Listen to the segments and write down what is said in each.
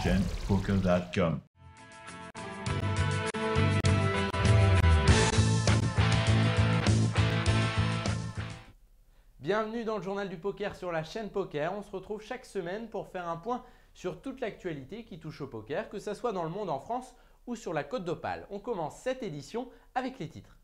chaîne poker.com. Bienvenue dans le journal du poker sur la chaîne Poker. On se retrouve chaque semaine pour faire un point sur toute l'actualité qui touche au poker, que ce soit dans le monde en France ou sur la Côte d'Opale. On commence cette édition avec les titres.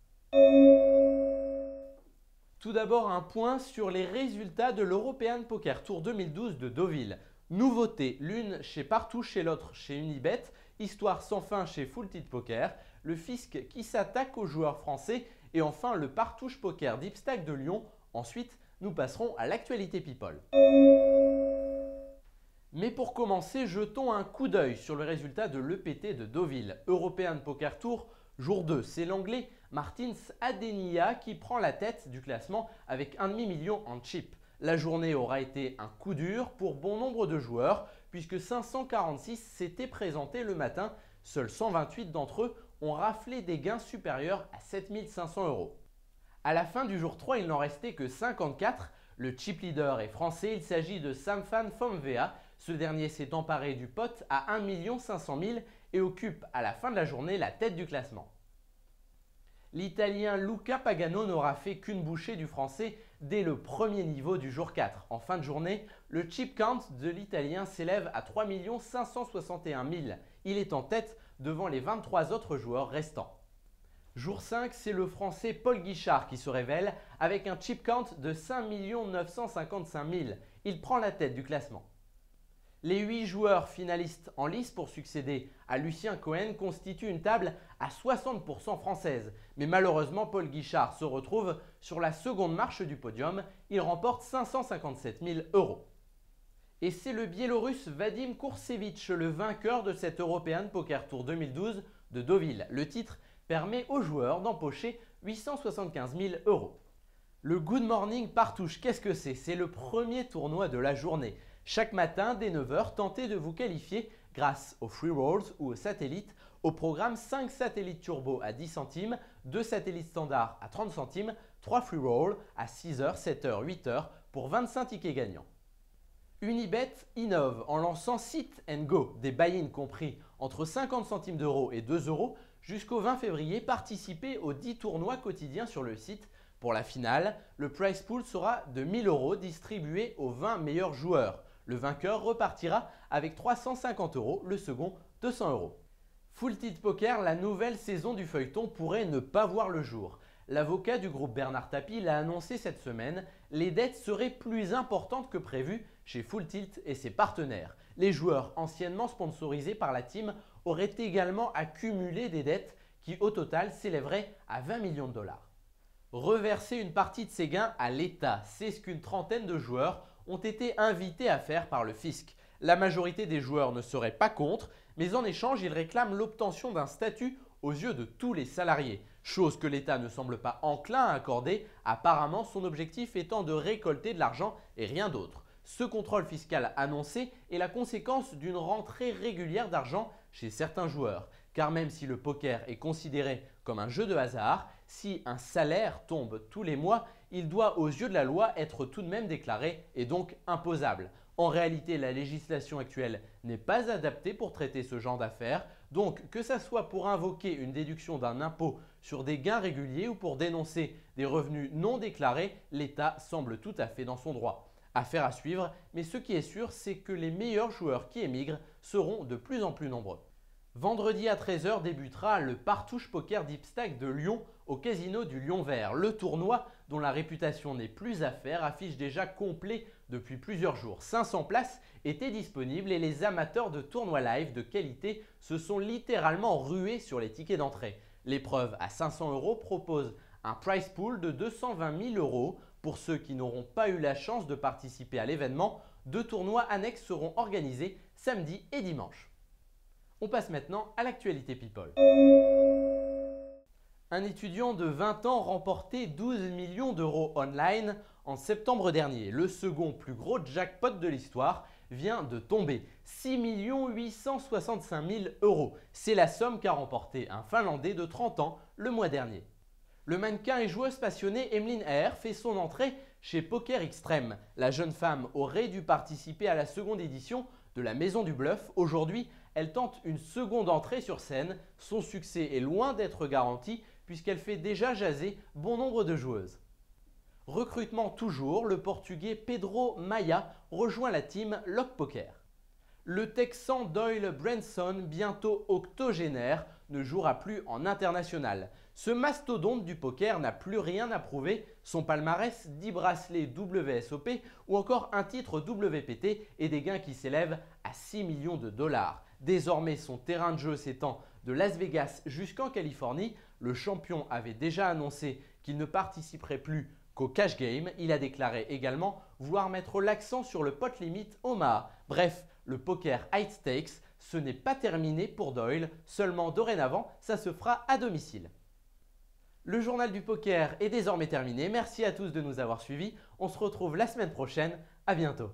Tout d'abord, un point sur les résultats de l'European Poker Tour 2012 de Deauville. Nouveauté, l'une chez Partouche et l'autre chez Unibet. Histoire sans fin chez Full Tilt Poker. Le fisc qui s'attaque aux joueurs français. Et enfin, le Partouche Poker Deep Stack de Lyon. Ensuite, nous passerons à l'actualité People. Mais pour commencer, jetons un coup d'œil sur le résultat de l'EPT de Deauville. European Poker Tour, jour 2. C'est l'anglais Martins Adenia qui prend la tête du classement avec 1,5 million en chip. La journée aura été un coup dur pour bon nombre de joueurs puisque 546 s'étaient présentés le matin. Seuls 128 d'entre eux ont raflé des gains supérieurs à 7 500 €. À la fin du jour 3, il n'en restait que 54. Le chip leader est français, il s'agit de Samfan Fomvea. Ce dernier s'est emparé du pot à 1 500 000 et occupe à la fin de la journée la tête du classement. L'Italien Luca Pagano n'aura fait qu'une bouchée du français dès le premier niveau du jour 4. En fin de journée, le chip count de l'Italien s'élève à 3 561 000. Il est en tête devant les 23 autres joueurs restants. Jour 5, c'est le français Paul Guichard qui se révèle avec un chip count de 5 955 000. Il prend la tête du classement. Les 8 joueurs finalistes en lice pour succéder à Lucien Cohen constituent une table à 60% française. Mais malheureusement, Paul Guichard se retrouve sur la seconde marche du podium. Il remporte 557 000 €. Et c'est le Biélorusse Vadim Koursevitch, le vainqueur de cet European Poker Tour 2012 de Deauville. Le titre permet aux joueurs d'empocher 875 000 €. Le Good Morning Partouche, qu'est-ce que c'est? C'est le premier tournoi de la journée. Chaque matin, dès 9 h, tentez de vous qualifier grâce aux free rolls ou aux satellites. Au programme, 5 satellites turbo à 10 centimes, 2 satellites standards à 30 centimes, 3 free rolls à 6 h, 7 h, 8 h pour 25 tickets gagnants. Unibet innove en lançant Sit and Go, des buy-in compris entre 50 centimes d'euros et 2 €. Jusqu'au 20 février, participez aux 10 tournois quotidiens sur le site. Pour la finale, le prize pool sera de 1 000 € distribués aux 20 meilleurs joueurs. Le vainqueur repartira avec 350 €, le second 200 €. Full Tilt Poker, la nouvelle saison du feuilleton pourrait ne pas voir le jour. L'avocat du groupe Bernard Tapie l'a annoncé cette semaine, les dettes seraient plus importantes que prévu chez Full Tilt et ses partenaires. Les joueurs anciennement sponsorisés par la team auraient également accumulé des dettes qui au total s'élèveraient à 20 millions de $. Reverser une partie de ces gains à l'État, c'est ce qu'une trentaine de joueurs ont été invités à faire par le fisc. La majorité des joueurs ne seraient pas contre, mais en échange, ils réclament l'obtention d'un statut aux yeux de tous les salariés, chose que l'État ne semble pas enclin à accorder, apparemment son objectif étant de récolter de l'argent et rien d'autre. Ce contrôle fiscal annoncé est la conséquence d'une rentrée régulière d'argent chez certains joueurs. Car même si le poker est considéré comme un jeu de hasard, si un salaire tombe tous les mois, il doit aux yeux de la loi être tout de même déclaré et donc imposable. En réalité, la législation actuelle n'est pas adaptée pour traiter ce genre d'affaires. Donc, que ce soit pour invoquer une déduction d'un impôt sur des gains réguliers ou pour dénoncer des revenus non déclarés, l'État semble tout à fait dans son droit. Affaire à suivre, mais ce qui est sûr, c'est que les meilleurs joueurs qui émigrent seront de plus en plus nombreux. Vendredi à 13 h débutera le Partouche Poker Deep Stack de Lyon au casino du Lion Vert. Le tournoi, dont la réputation n'est plus à faire, affiche déjà complet depuis plusieurs jours. 500 places étaient disponibles et les amateurs de tournois live de qualité se sont littéralement rués sur les tickets d'entrée. L'épreuve à 500 € propose un prize pool de 220 000 € pour ceux qui n'auront pas eu la chance de participer à l'événement. 2 tournois annexes seront organisés samedi et dimanche. On passe maintenant à l'actualité People. Un étudiant de 20 ans remportait 12 millions d'euros online en septembre dernier. Le second plus gros jackpot de l'histoire vient de tomber. 6 865 000 €. C'est la somme qu'a remporté un Finlandais de 30 ans le mois dernier. Le mannequin et joueuse passionnée Emeline Ayer fait son entrée Chez Poker Extrême, la jeune femme aurait dû participer à la seconde édition de la Maison du Bluff. Aujourd'hui, elle tente une seconde entrée sur scène. Son succès est loin d'être garanti puisqu'elle fait déjà jaser bon nombre de joueuses. Recrutement toujours, le Portugais Pedro Maia rejoint la team Lock Poker. Le Texan Doyle Branson, bientôt octogénaire, ne jouera plus en international. Ce mastodonte du poker n'a plus rien à prouver. Son palmarès, 10 bracelets WSOP ou encore un titre WPT et des gains qui s'élèvent à 6 millions de dollars. Désormais, son terrain de jeu s'étend de Las Vegas jusqu'en Californie. Le champion avait déjà annoncé qu'il ne participerait plus qu'au cash game. Il a déclaré également vouloir mettre l'accent sur le pot limit Omaha. Bref, le poker high stakes, ce n'est pas terminé pour Doyle, seulement dorénavant, ça se fera à domicile. Le journal du poker est désormais terminé. Merci à tous de nous avoir suivis. On se retrouve la semaine prochaine. À bientôt.